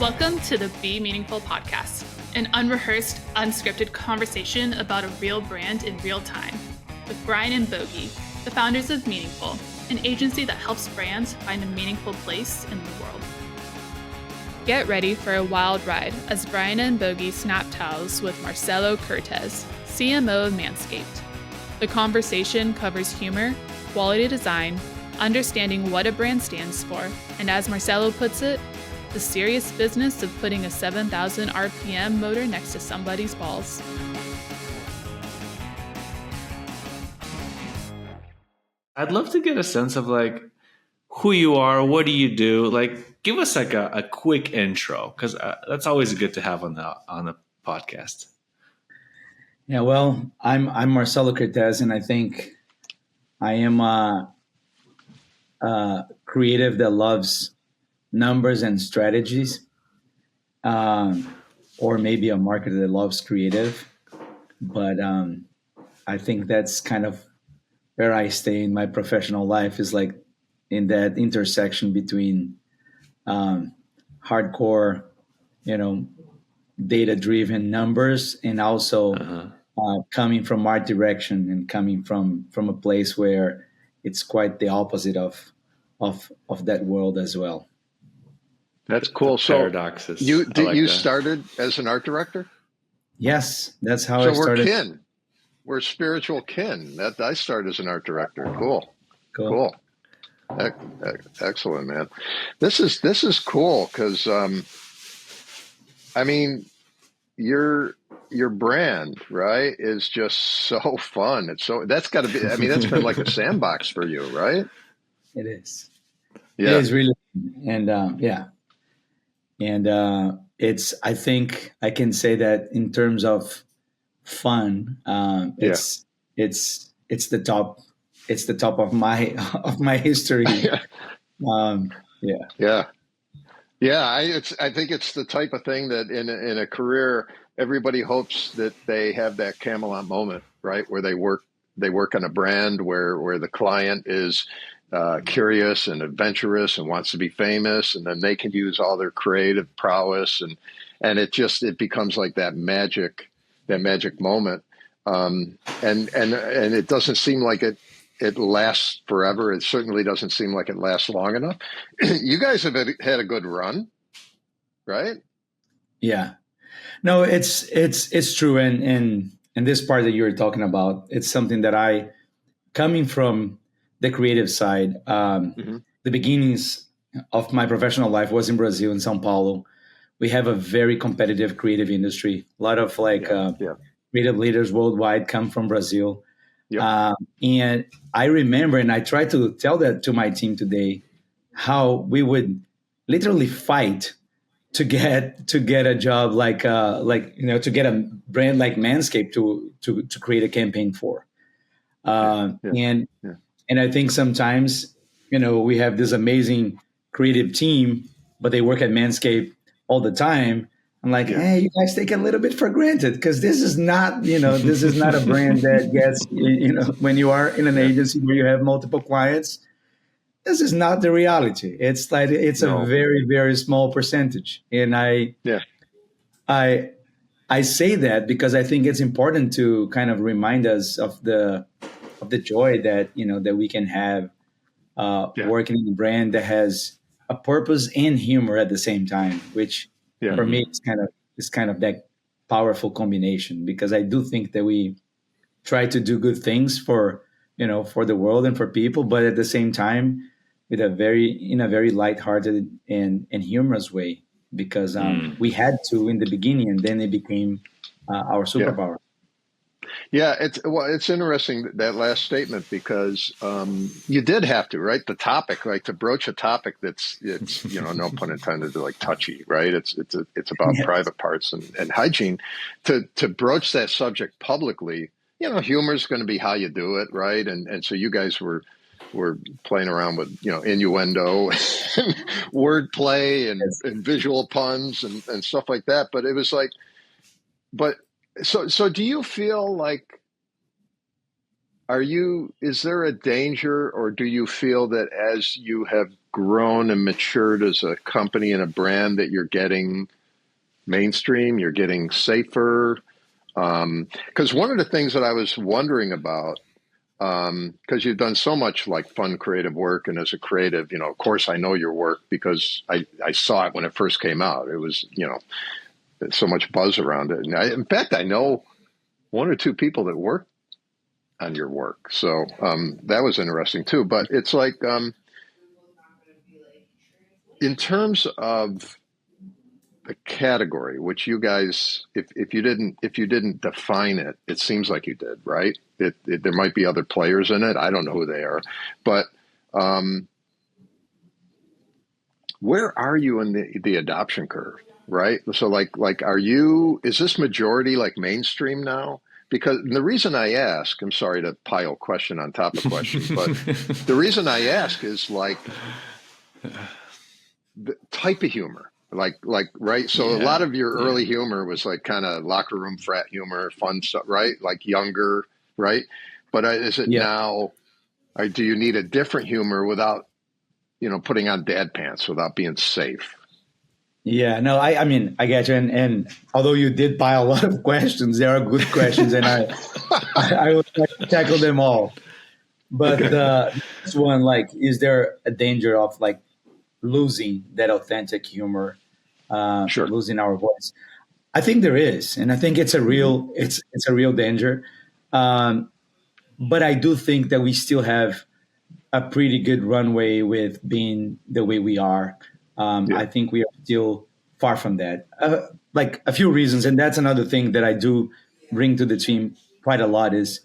Welcome to the Be Meaningful podcast, an unrehearsed, unscripted conversation about a real brand in real time with Brian and Bogey, the founders of Meaningful, an agency that helps brands find a meaningful place in the world. Get ready for a wild ride as Brian and Bogey snap towels with Marcelo Kertesz, CMO of Manscaped. The conversation covers humor, quality design, understanding what a brand stands for, and as Marcelo puts it, the serious business of putting a 7,000 RPM motor next to somebody's balls. I'd love to get a sense of like who you are, what do you do? Like, give us like a quick intro, because that's always good to have on the podcast. Yeah, well, I'm Marcelo Kertesz, and I think I am a creative that loves numbers and strategies, or maybe a marketer that loves creative. But I think that's kind of where I stay in my professional life, is like in that intersection between hardcore, data-driven numbers, and also coming from art direction and coming from a place where it's quite the opposite of that world as well. That's cool. So paradoxes. You started as an art director? Yes, that's how I started. So we're kin. We're spiritual kin. That I started as an art director. Cool. Excellent, man. This is cool because I mean, your brand, right, is just so fun. That's got to be. I mean, that's been like a sandbox for you, right? It is. Yeah. It is really, and it's. I think I can say that in terms of fun, it's the top. It's the top of my history. Yeah. I think it's the type of thing that in a career, everybody hopes that they have that Camelot moment, right, where they work on a brand where the client is curious and adventurous and wants to be famous, and then they can use all their creative prowess, and it becomes like that magic moment, and it doesn't seem like it lasts forever. It certainly doesn't seem like it lasts long enough. You guys have had a good run, right? Yeah, no, it's true, and this part that you were talking about, it's something that coming from the creative side, the beginnings of my professional life was in Brazil, in São Paulo. We have a very competitive creative industry. A lot of creative leaders worldwide come from Brazil. Yep. And I remember, and I try to tell that to my team today, how we would literally fight to get a job to get a brand like Manscaped to create a campaign for. And I think sometimes, we have this amazing creative team, but they work at Manscaped all the time. I'm like, hey, you guys take it a little bit for granted, because this is not, this is not a brand that gets, when you are in an agency where you have multiple clients, this is not the reality. It's like, it's a very, very small percentage. And I say that because I think it's important to kind of remind us of the joy that, that we can have working in a brand that has a purpose and humor at the same time, which for me it's kind of that powerful combination, because I do think that we try to do good things for the world and for people, but at the same time in a very lighthearted and humorous way, because we had to in the beginning, and then it became our superpower. Yeah, it's interesting, that last statement, because you did have to, right? The topic, like to broach a topic that's no pun intended, like touchy, right? It's about private parts and hygiene. To broach that subject publicly, humor is going to be how you do it, right? And so you guys were playing around with innuendo, and wordplay, and visual puns and stuff like that. But it was like, So do you feel like is there a danger, or do you feel that as you have grown and matured as a company and a brand that you're getting mainstream, you're getting safer? Because one of the things that I was wondering about, because you've done so much like fun creative work, and as a creative, of course I know your work because I saw it when it first came out. It was, there's so much buzz around it. And in fact, I know one or two people that work on your work. So that was interesting too. But it's like, in terms of the category, which you guys, if you didn't define it, it seems like you did, right? There might be other players in it. I don't know who they are, but where are you in the adoption curve, right? So like, is this majority like mainstream now? Because the reason I ask, I'm sorry to pile question on top of question, but the reason I ask is like the type of humor, like, right. So a lot of your early humor was like kind of locker room frat humor, fun stuff, right? Like younger, right? But is it now, or do you need a different humor without, putting on dad pants, without being safe? Yeah, no, I mean, I get you. And although you did pile a lot of questions, they are good questions, and I will try to tackle them all. But the next one, like, is there a danger of like losing that authentic humor, Sure. losing our voice? I think there is, and I think it's a real it's a real danger. But I do think that we still have a pretty good runway with being the way we are. I think we are still far from that. Like a few reasons, and that's another thing that I do bring to the team quite a lot is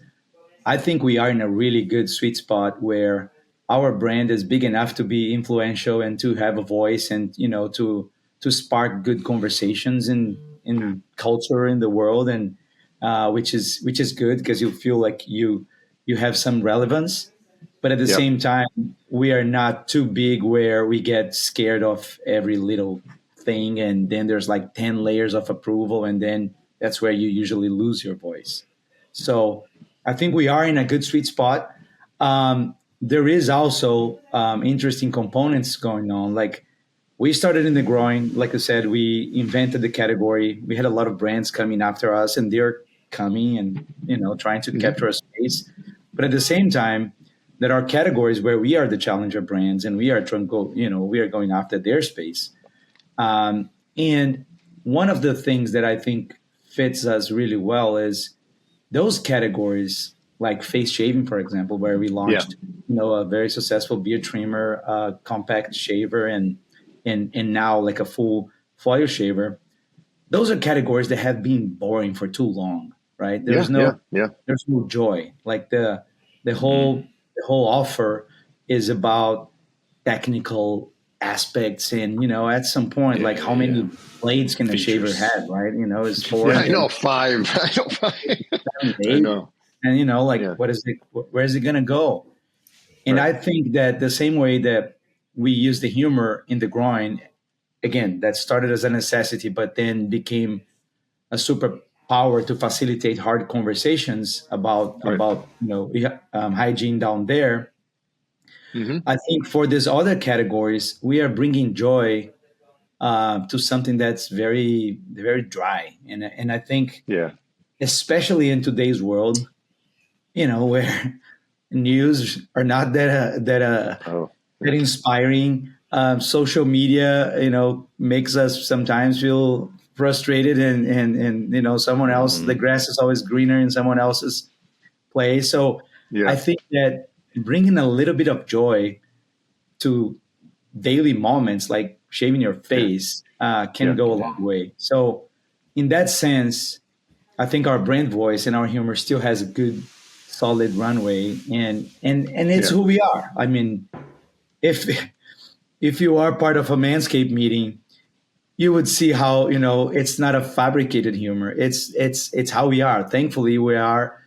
I think we are in a really good sweet spot where our brand is big enough to be influential and to have a voice and to spark good conversations in culture in the world, and which is good because you feel like you have some relevance, but at the same time we are not too big where we get scared of every little thing, and then there's like 10 layers of approval, and then that's where you usually lose your voice. So I think we are in a good sweet spot. There is also interesting components going on. Like we started in the growing, like I said, we invented the category. We had a lot of brands coming after us, and they're coming and trying to capture a space. But at the same time, there are categories where we are the challenger brands, and we are trying to go, we are going after their space. And one of the things that I think fits us really well is those categories like face shaving, for example, where we launched, a very successful beard trimmer, compact shaver, and now like a full foil shaver. Those are categories that have been boring for too long, right? There's no joy. Like the whole offer is about technical aspects, and at some point, like how many blades can a shaver have, right? Is four. I know five. I know five. I know. And what is it? Where is it gonna go? And I think that the same way that we use the humor in the groin, again, that started as a necessity, but then became a superpower to facilitate hard conversations about hygiene down there. I think for these other categories, we are bringing joy to something that's very, very dry, and I think, especially in today's world, where news are not that inspiring. Social media, makes us sometimes feel frustrated, and someone else, the grass is always greener in someone else's place. So I think that bringing a little bit of joy to daily moments, like shaving your face, can go a long way. So in that sense, I think our brand voice and our humor still has a good, solid runway, and it's who we are. I mean, if you are part of a Manscaped meeting, you would see how it's not a fabricated humor. It's how we are. Thankfully, we are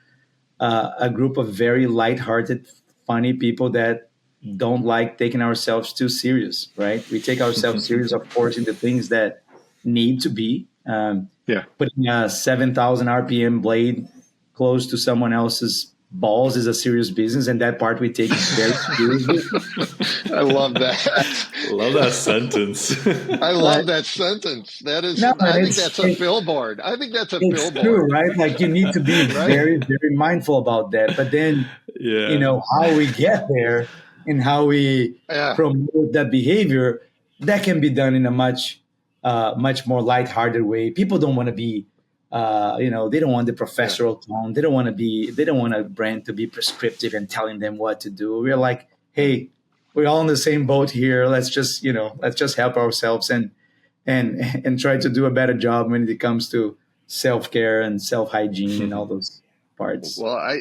a group of very lighthearted, funny people that don't like taking ourselves too serious. Right? We take ourselves serious, of course, in the things that need to be. Putting a 7,000 RPM blade close to someone else's balls is a serious business, and that part we take very seriously. I love that. Love that sentence. I love that sentence. That is, No, I think that's a billboard. I think that's a it's billboard. true, right? Like you need to be Right? very, very mindful about that. But then, Yeah. how we get there and how we promote that behavior, that can be done in a much more lighthearted way. People don't want to be, they don't want the professional tone. They don't want a brand to be prescriptive and telling them what to do. We're like, hey, we're all in the same boat here. Let's just help ourselves and try to do a better job when it comes to self-care and self-hygiene and all those parts. Well,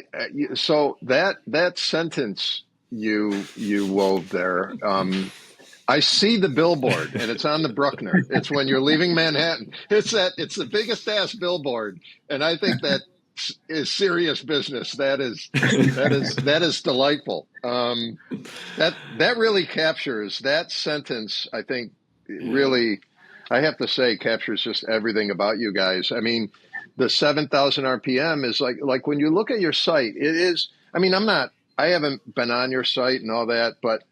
so that sentence you wove there, I see the billboard, and it's on the Bruckner. It's when you're leaving Manhattan. It's the biggest ass billboard, and I think that is serious business. That is delightful. That really captures that sentence. I think really, I have to say, captures just everything about you guys. I mean, the 7,000 RPM is like when you look at your site, it is. I mean, I haven't been on your site and all that, but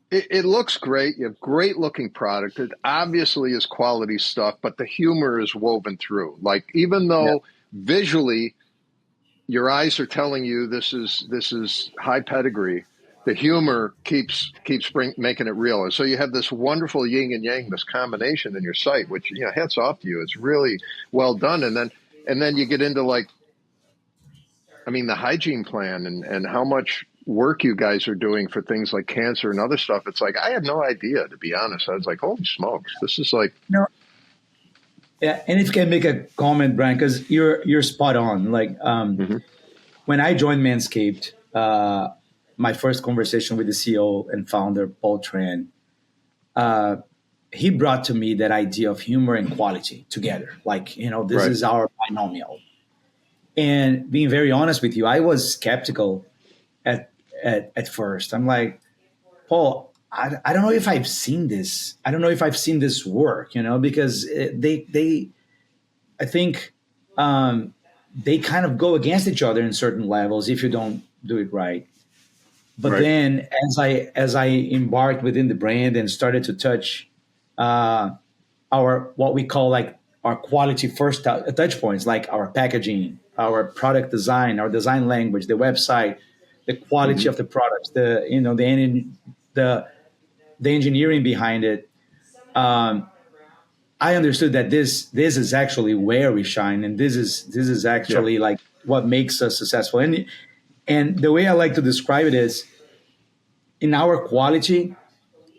it looks great. You have great looking product. It obviously is quality stuff, but the humor is woven through. Like, even though visually your eyes are telling you this is high pedigree, the humor keeps making it real. And so you have this wonderful yin and yang, this combination in your site, which, hats off to you. It's really well done. And then you get into the hygiene plan and how much work you guys are doing for things like cancer and other stuff. It's like, I had no idea, to be honest. I was like, holy smokes, this is like. No. Yeah. And if you can make a comment, Brian, because you're spot on. Like, when I joined Manscaped, my first conversation with the CEO and founder, Paul Tran, he brought to me that idea of humor and quality together. Like, this is our binomial. And being very honest with you, I was skeptical at first. I'm like, Paul, I don't know if I've seen this. I don't know if I've seen this work, because I think they kind of go against each other in certain levels if you don't do it right. But then as I embarked within the brand and started to touch our what we call like our quality first touch points, like our packaging, our product design, our design language, the website, the quality of the products, the engineering behind it. I understood that this is actually where we shine, and this is actually like what makes us successful. And the way I like to describe it is, in our quality,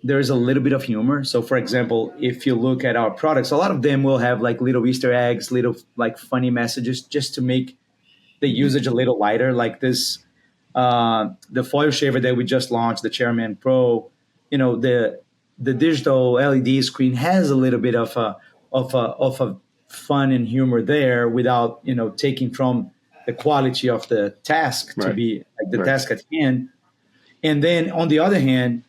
there's a little bit of humor. So, for example, if you look at our products, a lot of them will have like little Easter eggs, little like funny messages, just to make the usage a little lighter. Like this, the foil shaver that we just launched, the Chairman Pro, the digital LED screen has a little bit of a fun and humor there, without taking from the quality of the task to be like the task at hand. And then on the other hand,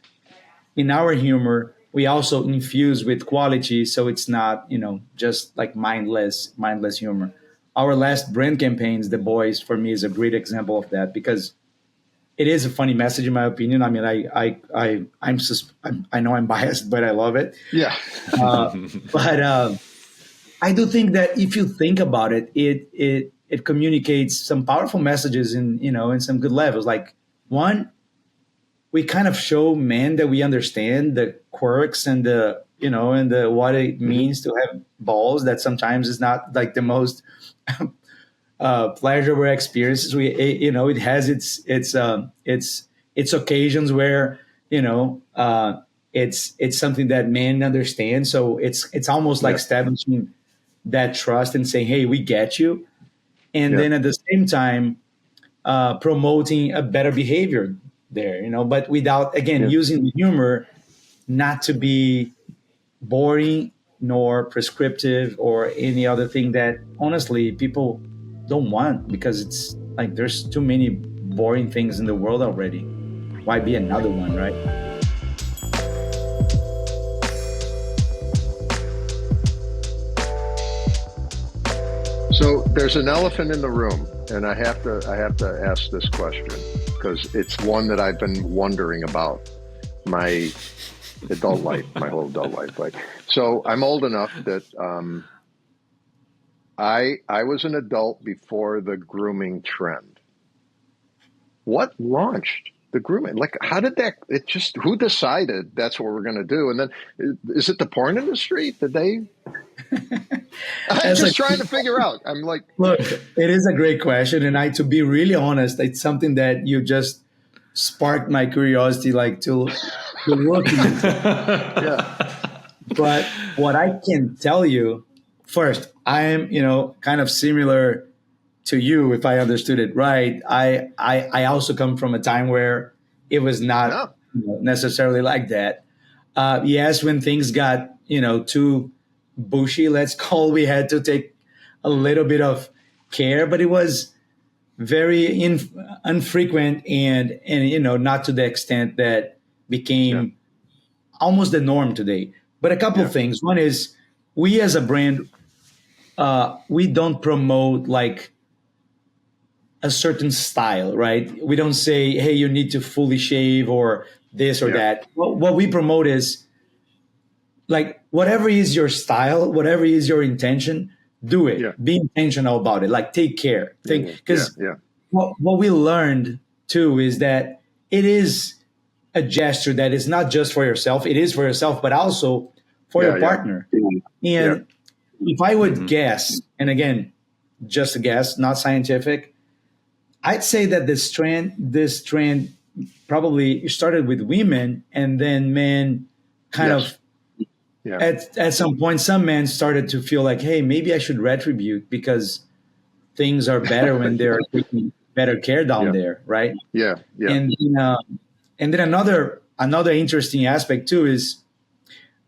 in our humor, we also infuse with quality, so it's not just like mindless humor. Our last brand campaigns, The Boys, for me is a great example of that, because it is a funny message, in my opinion. I mean, I know I'm biased, but I love it. Yeah. But I do think that if you think about it, it communicates some powerful messages in some good levels. Like, one, we kind of show men that we understand the quirks and the what it means to have balls. That sometimes is not like the most pleasurable experiences. It has its occasions where it's something that men understand. So it's almost like establishing that trust and saying, hey, we get you. And then at the same time, promoting a better behavior there, but without, again, using the humor not to be boring nor prescriptive or any other thing that honestly people don't want, because it's like there's too many boring things in the world already. Why be another one, right? So there's an elephant in the room, and I have to ask this question because it's one that I've been wondering about my adult life, my whole adult life. Like, so I'm old enough that I was an adult before the grooming trend. What launched the grooming? Like, how did that? It just, who decided that's what we're going to do? And then, is it the porn industry? Did they? I'm just trying to figure out. I'm like, look, it is a great question, and to be really honest, it's something that you just sparked my curiosity, like to look into. yeah. But what I can tell you, first, I am, kind of similar to you, if I understood it right. I also come from a time where it was not necessarily like that. Yes, when things got, too bushy, let's call, we had to take a little bit of care, but it was very infrequent and not to the extent that became almost the norm today. But a couple of things. One is, we as a brand, we don't promote like a certain style, right? We don't say, hey, you need to fully shave or this or that. What we promote is like, whatever is your style, whatever is your intention, do it. Yeah. Be intentional about it. Like, take care. Because what we learned too is that it is a gesture that is not just for yourself. It is for yourself, but also for your partner. And if I would guess, and again, just a guess, not scientific, I'd say that this trend probably started with women, and then men kind of at some point, some men started to feel like, hey, maybe I should retribute because things are better when they're taking better care down there, right? Yeah. And then another interesting aspect too is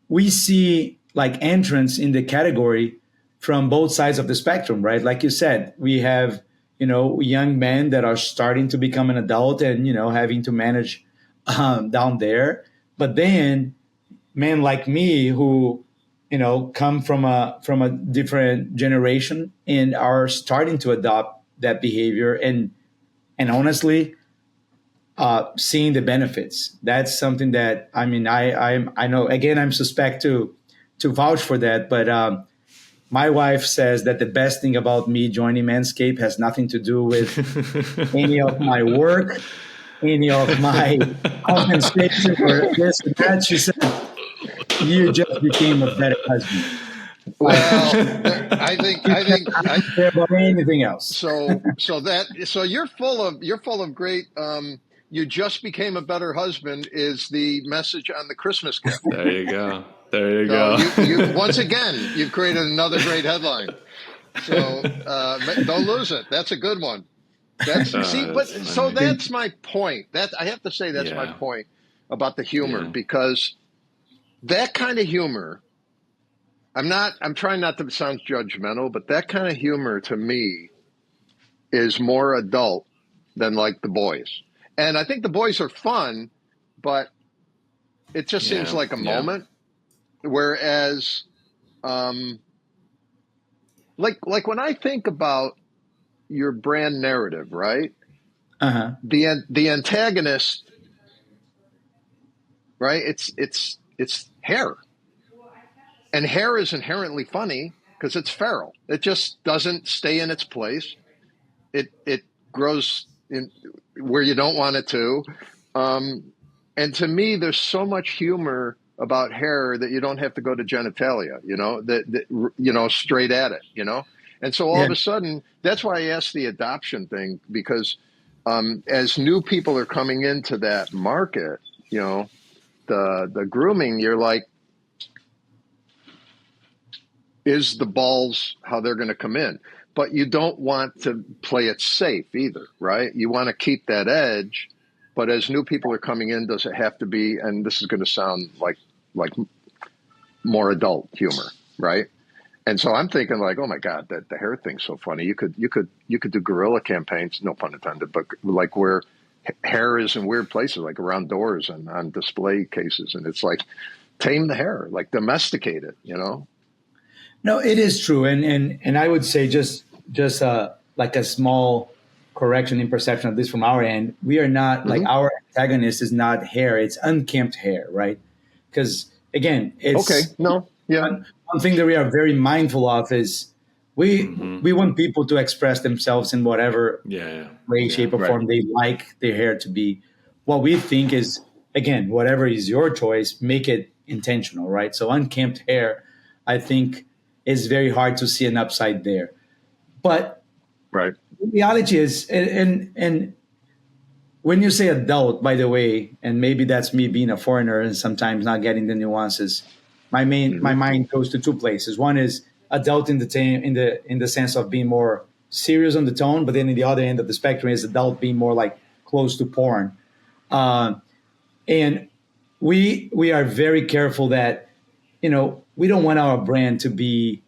we see like entrants in the category from both sides of the spectrum, right? Like you said, we have young men that are starting to become an adult and having to manage down there, but then men like me who come from a different generation and are starting to adopt that behavior and honestly seeing the benefits. That's something that I know, again, I'm suspect to vouch for that, but my wife says that the best thing about me joining Manscaped has nothing to do with any of my work, any of my compensation or this and that. She said, you just became a better husband. Well, I think I don't care about anything else. So you're full of great. You just became a better husband is the message on the Christmas gift. There you go. You once again, you've created another great headline. So don't lose it. That's a good one. That's my point. That I have to say that's my point about the humor, because that kind of humor, I'm trying not to sound judgmental, but that kind of humor to me is more adult than like the boys. And I think the boys are fun, but it just seems like a moment. Whereas, like when I think about your brand narrative, right? The antagonist, right? It's hair. And hair is inherently funny because it's feral. It just doesn't stay in its place. It grows in where you don't want it to. And to me, there's so much humor about hair that you don't have to go to genitalia, straight at it, And so all of a sudden, that's why I asked the adoption thing, because as new people are coming into that market, the grooming, you're like, is the balls how they're going to come in? But you don't want to play it safe either, right? You want to keep that edge. But as new people are coming in, does it have to be, and this is going to sound like more adult humor, right? And so I'm thinking like, oh my God, that the hair thing's so funny. You could do guerrilla campaigns, no pun intended, but like where hair is in weird places, like around doors and on display cases. And it's like, tame the hair, like domesticate it, No, it is true. And I would say just just like a small correction in perception of this from our end. We are not like our antagonist is not hair; it's unkempt hair, right? Because again, Okay. it's No. Yeah. one thing that we are very mindful of is we want people to express themselves in whatever way, shape, or form they like their hair to be. What we think is, again, whatever is your choice, make it intentional, right? So unkempt hair, I think, is very hard to see an upside there. But Right. the reality is, and when you say adult, by the way, and maybe that's me being a foreigner and sometimes not getting the nuances, my mind goes to two places. One is adult in the sense of being more serious on the tone, but then in the other end of the spectrum is adult being more like close to porn. And we are very careful that we don't want our brand to be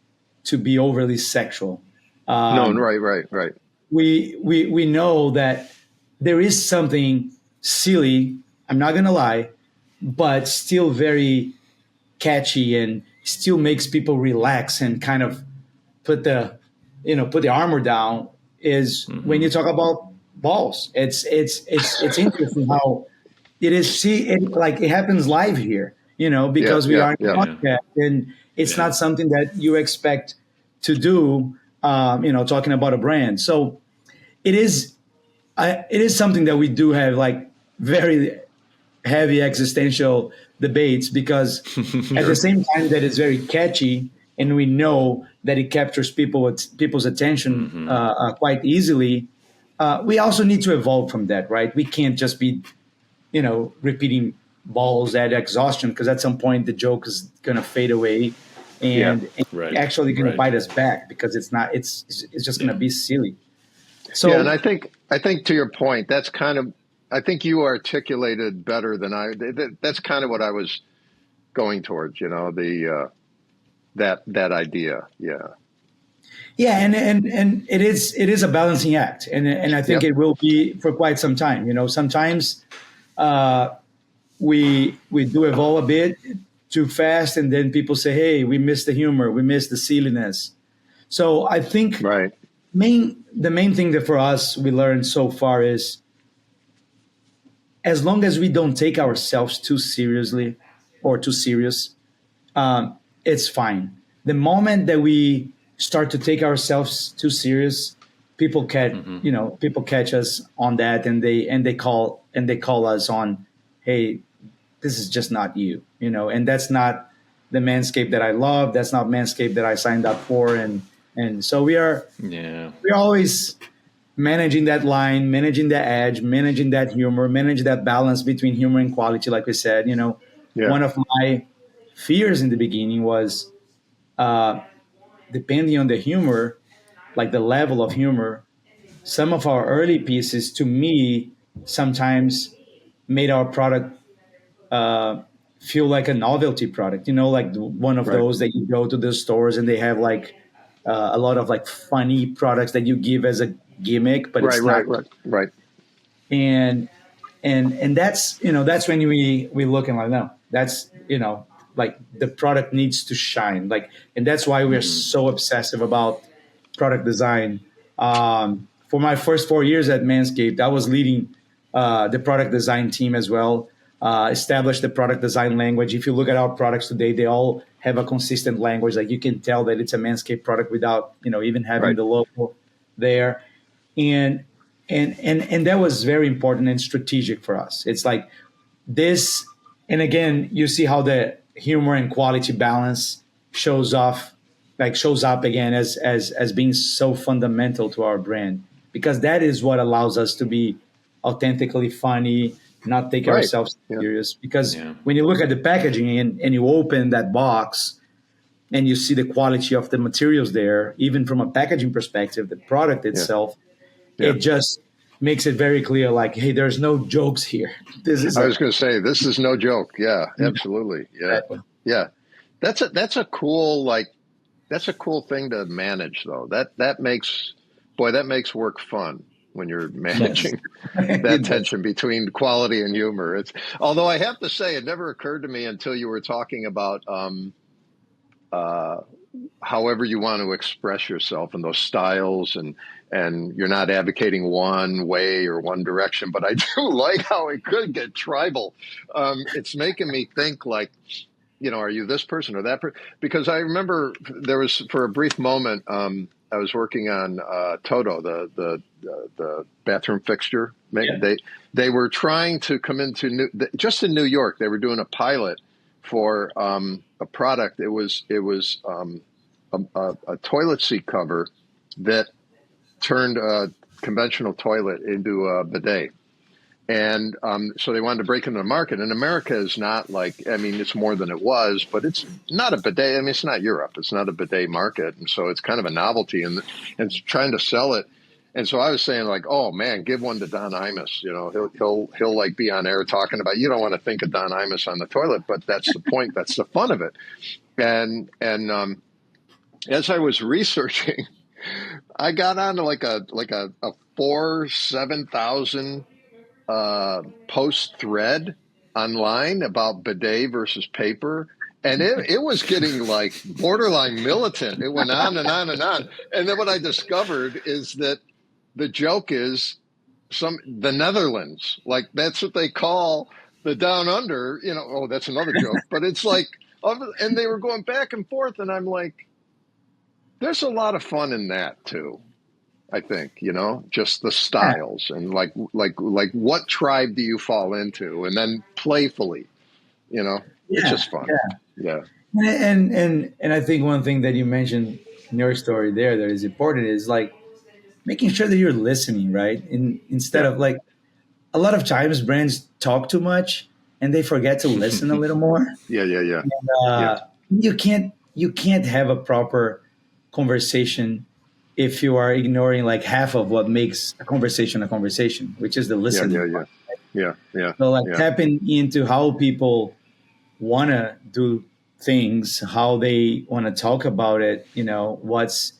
overly sexual. No. Right. We know that there is something silly, I'm not going to lie, but still very catchy and still makes people relax and kind of put the armor down is when you talk about balls. It's interesting how it is. See, it happens live here, because we are in podcast and it's not something that you expect to do, talking about a brand. So it is something that we do have like very heavy existential debates because at the same time that it's very catchy and we know that it captures people's attention quite easily. We also need to evolve from that, right? We can't just be, repeating balls at exhaustion because at some point the joke is going to fade away and actually going to bite us back because it's just going to be silly. So, and I think to your point, that's kind of, I think you articulated better than that's kind of what I was going towards, that idea. Yeah. Yeah. And it is a balancing act. And I think it will be for quite some time. Sometimes we do evolve a bit too fast and then people say, hey, we miss the humor. We miss the silliness. So I think the main thing that for us we learned so far is as long as we don't take ourselves too seriously or too serious, it's fine. The moment that we start to take ourselves too serious, people catch us on that, and they call us on, hey, this is just not you, and that's not the Manscaped that I love. That's not Manscaped that I signed up for, and so we're always managing that line, managing the edge, managing that humor, manage that balance between humor and quality. Like we said, one of my fears in the beginning was depending on the humor, like the level of humor, some of our early pieces to me sometimes made our product feel like a novelty product, like one of those that you go to the stores and they have like a lot of like funny products that you give as a gimmick, but it's not right. And that's that's when we look and like, no, that's like the product needs to shine, like, and that's why we're so obsessive about product design. For my first 4 years at Manscaped, I was leading the product design team as well. Established the product design language. If you look at our products today, they all have a consistent language. Like you can tell that it's a Manscaped product without even having the logo there. And that was very important and strategic for us. It's like this, and again, you see how the humor and quality balance shows up again as being so fundamental to our brand, because that is what allows us to be authentically funny, not take ourselves serious. Because when you look at the packaging and you open that box and you see the quality of the materials there, even from a packaging perspective, the product itself, it just makes it very clear, like, hey, there's no jokes here. I was going to say, this is no joke. Yeah, absolutely. Yeah. That's a cool thing to manage, though. That makes work fun when you're managing that tension between quality and humor. Although I have to say, it never occurred to me until you were talking about however you want to express yourself and those styles, and you're not advocating one way or one direction, but I do like how it could get tribal. It's making me think like, are you this person or that person? Because I remember there was, for a brief moment, I was working on Toto, the bathroom fixture. Yeah. They were trying to come into just in New York. They were doing a pilot for a product. It was a toilet seat cover that turned a conventional toilet into a bidet. And so they wanted to break into the market. And America is not like, I mean, it's more than it was, but it's not a bidet. I mean, it's not Europe. It's not a bidet market. And so it's kind of a novelty and trying to sell it. And so I was saying like, oh man, give one to Don Imus. He'll like be on air talking about, you don't want to think of Don Imus on the toilet, but that's the point. That's the fun of it. And as I was researching, I got onto like a 7,000 post thread online about bidet versus paper. And it was getting like borderline militant. It went on and on and on. And then what I discovered is that the joke is the Netherlands, like that's what they call the down under, oh, that's another joke, but it's like, and they were going back and forth. And I'm like, there's a lot of fun in that too. I think, just the styles and like what tribe do you fall into? And then playfully, it's just fun. Yeah. And I think one thing that you mentioned in your story there that is important is like making sure that you're listening, right? Instead of like a lot of times brands talk too much and they forget to listen a little more. Yeah. And, you can't have a proper conversation if you are ignoring like half of what makes a conversation, which is the listening. Yeah. So like tapping into how people want to do things, how they want to talk about it, what's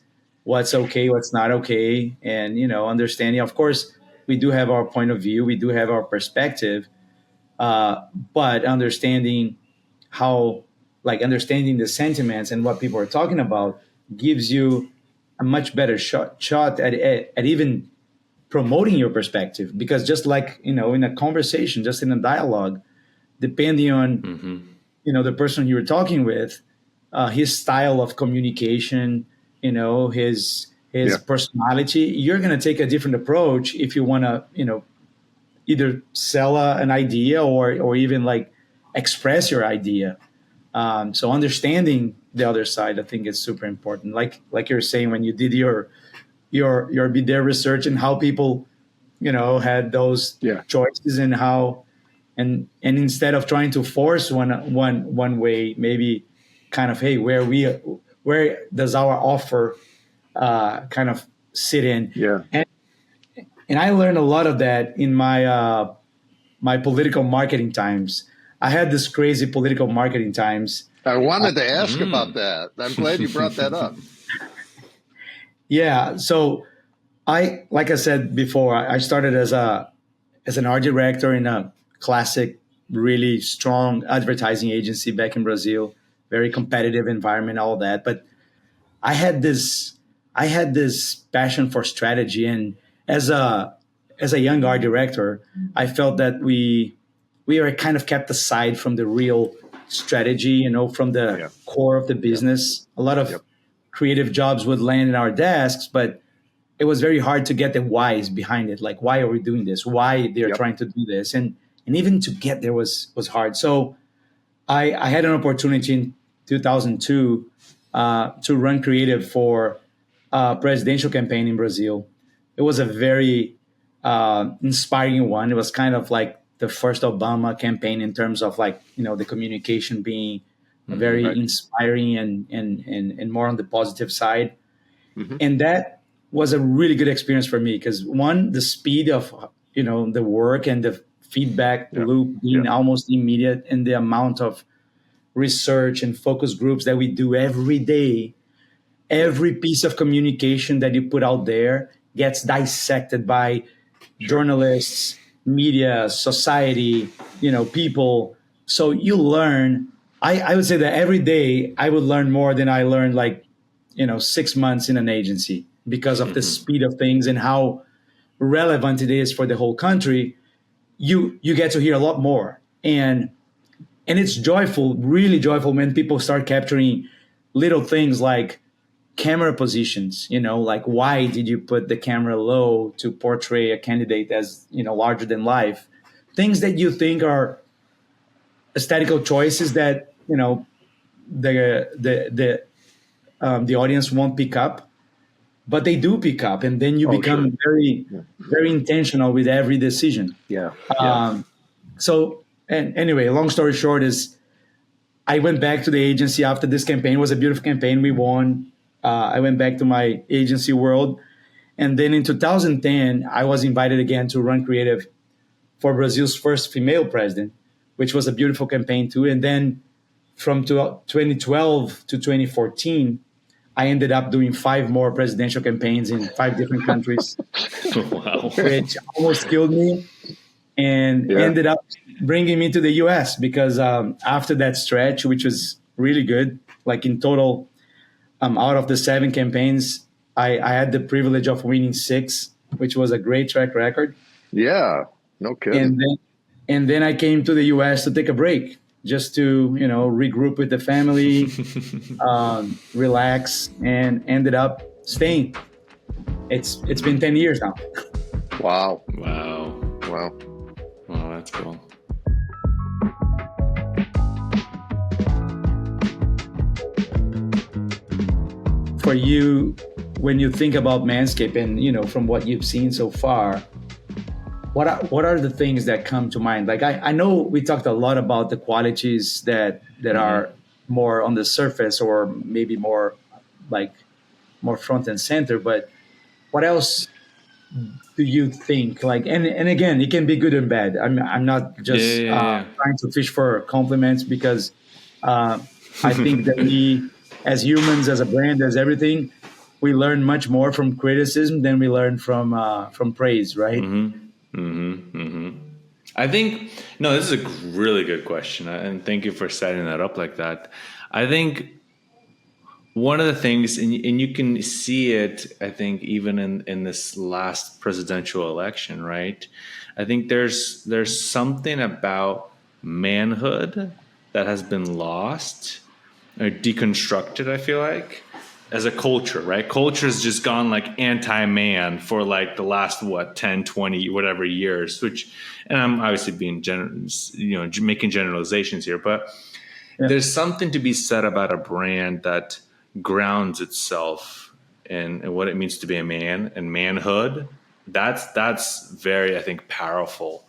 okay, what's not okay. And, understanding, of course, we do have our point of view. We do have our perspective, but understanding understanding the sentiments and what people are talking about gives you a much better shot at even promoting your perspective, because just like in a conversation, just in a dialogue, depending on the person you were talking with, his style of communication, his personality, you're going to take a different approach if you want to either sell an idea or even like express your idea. So understanding the other side, I think, is super important. Like you're saying, when you did your bidet research and how people, had those choices and how, and instead of trying to force one way, maybe kind of, hey, where does our offer kind of sit in? Yeah. And I learned a lot of that in my my political marketing times. I had this crazy political marketing times. I wanted to ask about that. I'm glad you brought that up. Yeah. So like I said before, I started as an art director in a classic, really strong advertising agency back in Brazil, very competitive environment, all that. But I had this passion for strategy. And as a young art director, I felt that we were kind of kept aside from the real strategy, from the core of the business. A lot of creative jobs would land in our desks, but it was very hard to get the whys behind it. Like, why are we doing this? Why they're trying to do this? And even to get there was hard. So I had an opportunity in 2002 to run creative for a presidential campaign in Brazil. It was a very inspiring one. It was kind of like the first Obama campaign in terms of like, the communication being very inspiring and more on the positive side. And that was a really good experience for me because, one, the speed of, the work and the feedback loop being almost immediate, and the amount of research and focus groups that we do every day. Every piece of communication that you put out there gets dissected by journalists, media, society, people. So you learn I would say that every day I would learn more than I learned 6 months in an agency, because of the speed of things and how relevant it is for the whole country. You get to hear a lot more, and it's joyful, really joyful, when people start capturing little things like camera positions. Like, why did you put the camera low to portray a candidate as larger than life? Things that you think are aesthetical choices that the audience won't pick up, but they do pick up, and then you become very, very intentional with every decision. Yeah. So, and anyway, long story short is, I went back to the agency after this campaign. It was a beautiful campaign. We won. I went back to my agency world, and then in 2010, I was invited again to run creative for Brazil's first female president, which was a beautiful campaign too. And then from 2012 to 2014, I ended up doing 5 more presidential campaigns in 5 different countries, Wow. which almost killed me, and ended up bringing me to the US, because after that stretch, which was really good, like in total, out of the 7 campaigns, I had the privilege of winning 6, which was a great track record. Yeah, no kidding. And then I came to the US to take a break, just to regroup with the family, relax, and ended up staying. It's been 10 years now. Wow, That's cool. For you, when you think about Manscaped, and from what you've seen so far, what are the things that come to mind? Like, I know we talked a lot about the qualities that are more on the surface, or maybe more front and center, but what else do you think? Like, and again, it can be good and bad. I'm not just trying to fish for compliments, because I think that we, as humans, as a brand, as everything, we learn much more from criticism than we learn from praise, right? I think, no, this is a really good question, and thank you for setting that up like that. I think one of the things, and you can see it, I think, even in this last presidential election, right? I think there's something about manhood that has been lost or deconstructed, I feel like, as a culture, right? Culture has just gone like anti-man for like the last, 10, 20, whatever years, which, and I'm obviously being making generalizations here, but there's something to be said about a brand that grounds itself in what it means to be a man and manhood. That's very, I think, powerful.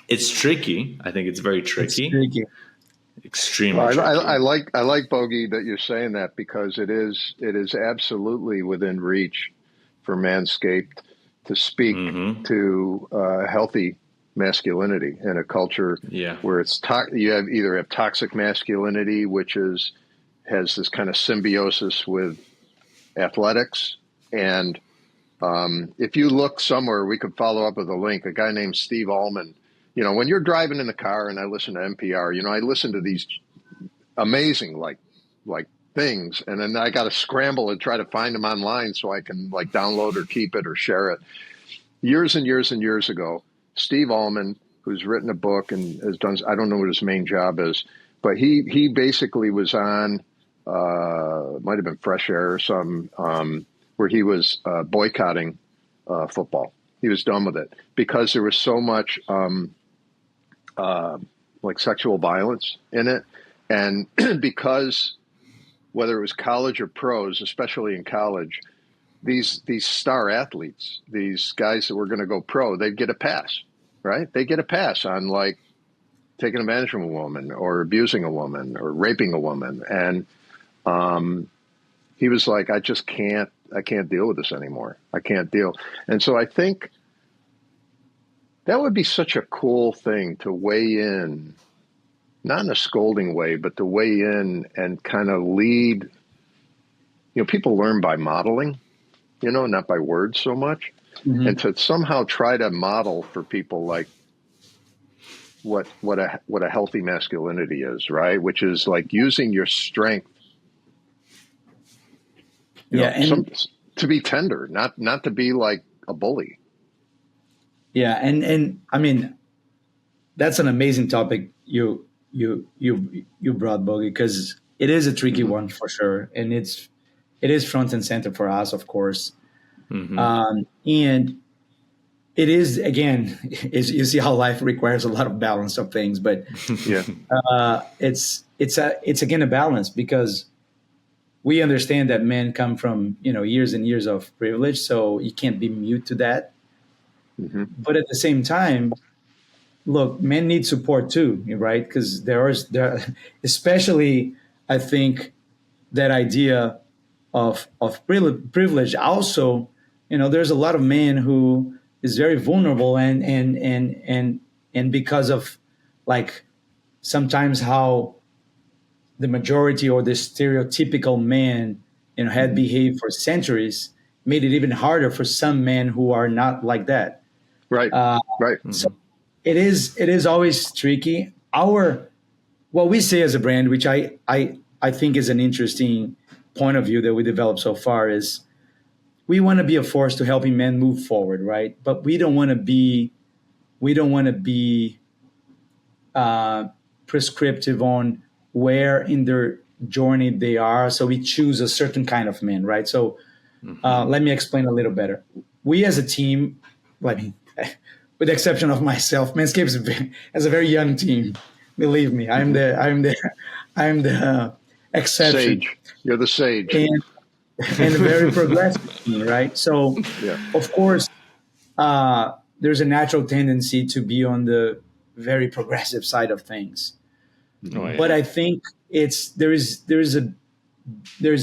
It's tricky. I think it's very tricky. It's tricky. Extremely Well, tricky. I like, Bogey, that you're saying that, because it is absolutely within reach for Manscaped to speak to healthy masculinity in a culture where it's you either have toxic masculinity, which has this kind of symbiosis with athletics, and if you look somewhere, we could follow up with a link. A guy named Steve Allman. When you're driving in the car, and I listen to NPR, I listen to these amazing like things, and then I got to scramble and try to find them online so I can like download or keep it or share it. Years and years and years ago, Steve Allman, who's written a book and has done, I don't know what his main job is, but he basically was on, might have been Fresh Air or something, where he was boycotting football. He was done with it because there was so much like sexual violence in it. And because whether it was college or pros, especially in college, these star athletes, these guys that were going to go pro, they'd get a pass, right? They get a pass on like taking advantage of a woman or abusing a woman or raping a woman. And he was like, I can't deal with this anymore. I can't deal. And so I think that would be such a cool thing to weigh in, not in a scolding way, but to weigh in and kind of lead. People learn by modeling, not by words so much. And to somehow try to model for people like, what a healthy masculinity is, right? Which is like using your strength, to be tender, not to be like a bully. Yeah, and I mean, that's an amazing topic you brought, Bogey, because it is a tricky one for sure, and it is front and center for us, of course, and it is, again, is you see how life requires a lot of balance of things, but it's again a balance, because we understand that men come from years and years of privilege, so you can't be mute to that. But at the same time, look, men need support too, right? Because there, especially, I think, that idea of privilege. Also, there's a lot of men who is very vulnerable, and because of, like, sometimes how the majority or the stereotypical man had behaved for centuries, made it even harder for some men who are not like that. Right. Right. So it is always tricky. What we say as a brand, which I think is an interesting point of view that we developed so far, is we want to be a force to helping men move forward, right? But we don't want to be prescriptive on where in their journey they are. So we choose a certain kind of man, right? So let me explain a little better. We as a team, with the exception of myself, Manscaped is a very young team. Believe me, I'm the exception. Sage. You're the sage. And a very progressive team, right? So, of course, there's a natural tendency to be on the very progressive side of things. But I think there's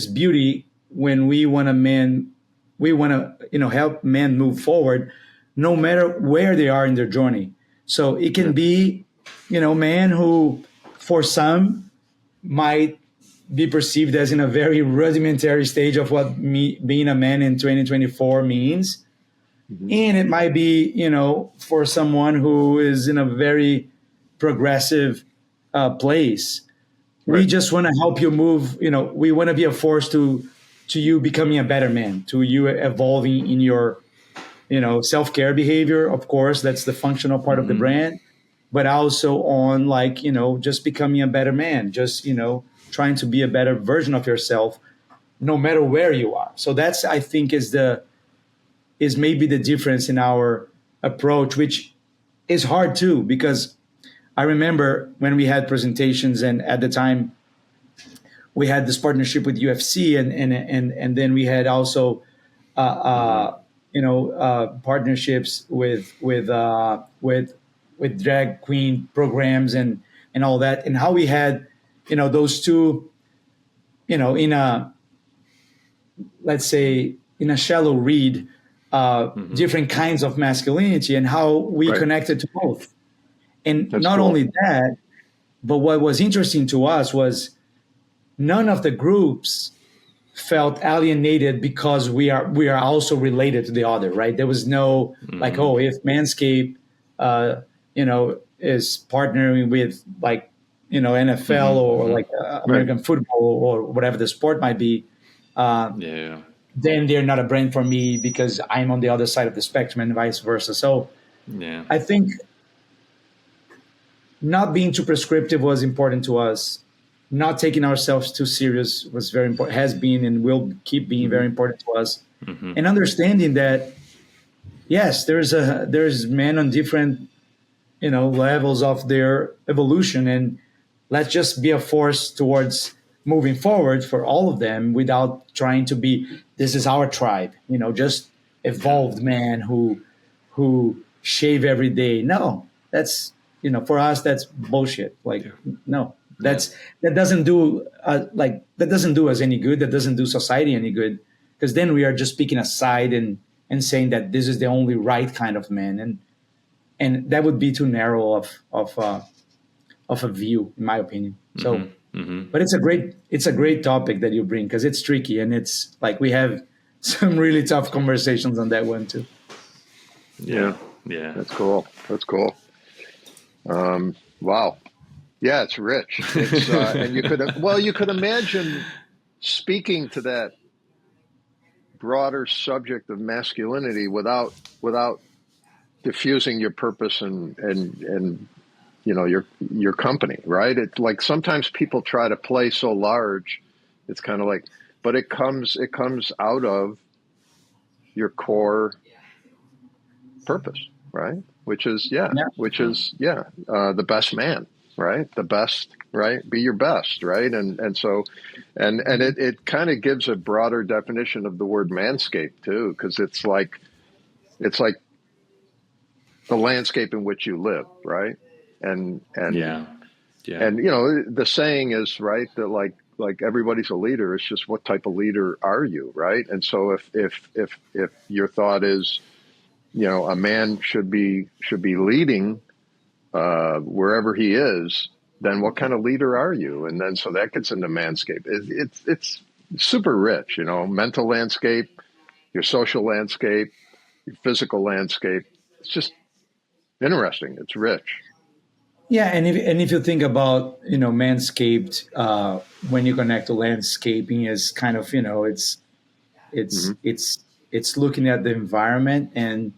beauty when we want to help men move forward, no matter where they are in their journey. So it can be, man who for some might be perceived as in a very rudimentary stage of what being a man in 2024 means. And it might be, for someone who is in a very progressive place. Right. We just want to help you move. We want to be a force to you becoming a better man, to you evolving in your, self-care behavior. Of course, that's the functional part of the brand, but also on just becoming a better man, just, trying to be a better version of yourself, no matter where you are. So that's, I think, is maybe the difference in our approach, which is hard too, because I remember when we had presentations, and at the time we had this partnership with UFC, and then we had also partnerships with drag queen programs and all that, and how we had those two in a, let's say, in a shallow read, different kinds of masculinity, and how we connected to both. And that's not cool. Only that, but what was interesting to us was none of the groups felt alienated because we are also related to the other, right? There was no if Manscaped, is partnering with NFL or American football or whatever the sport might be, then they're not a brand for me because I'm on the other side of the spectrum, and vice versa. So I think not being too prescriptive was important to us. Not taking ourselves too serious was very important, has been and will keep being very important to us. And understanding that, yes, there's men on different, levels of their evolution, and let's just be a force towards moving forward for all of them without trying to be, this is our tribe, just evolved man who shave every day. No, that's, for us, that's bullshit. No, that doesn't do us any good. That doesn't do society any good, because then we are just picking a side and saying that this is the only right kind of man, and that would be too narrow of a view, in my opinion. So, but it's a great topic that you bring, because it's tricky, and it's we have some really tough conversations on that one too. Yeah, that's cool. Wow. Yeah, it's rich. It's and you could imagine speaking to that broader subject of masculinity without diffusing your purpose and your company, right? It's like sometimes people try to play so large, it's kind of like, but it comes out of your core purpose, right? Which is the best man, right? The best, right? Be your best, right? And it kind of gives a broader definition of the word manscape too, because it's like the landscape in which you live, right? And Yeah. and the saying is, right, that like everybody's a leader. It's just what type of leader are you, right? And so if your thought is, a man should be leading wherever he is, then what kind of leader are you? And then so that gets into manscape. It's super rich, mental landscape, your social landscape, your physical landscape. It's just interesting. It's rich. Yeah, and if you think about Manscaped, when you connect to landscaping, is kind of it's looking at the environment and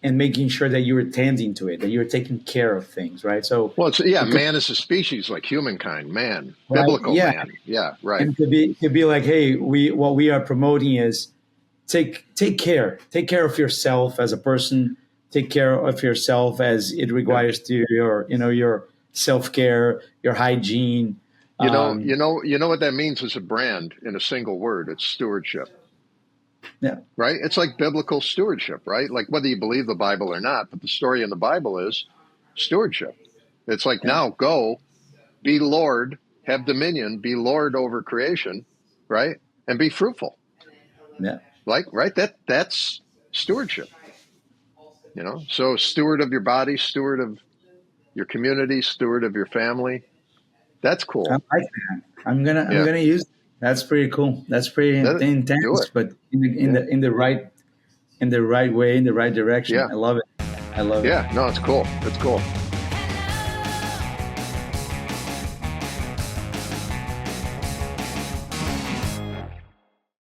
making sure that you're tending to it, that you're taking care of things, right? So man is a species, like humankind, man, right, biblical yeah. man, yeah, right. And to be like, hey, what we are promoting is take care of yourself as a person. Take care of yourself as it requires to your self-care, your hygiene. You know what that means as a brand in a single word. It's stewardship. Yeah. Right. It's like biblical stewardship, right? Like whether you believe the Bible or not, but the story in the Bible is stewardship. It's like, now go, be Lord, have dominion, be Lord over creation, right? And be fruitful. Yeah. Like, right. That's stewardship. So steward of your body, steward of your community, steward of your family. That's cool. I'm gonna use. That's pretty cool. That's pretty intense, but in the right way, in the right direction. Yeah. I love it. Yeah, no, it's cool. It's cool.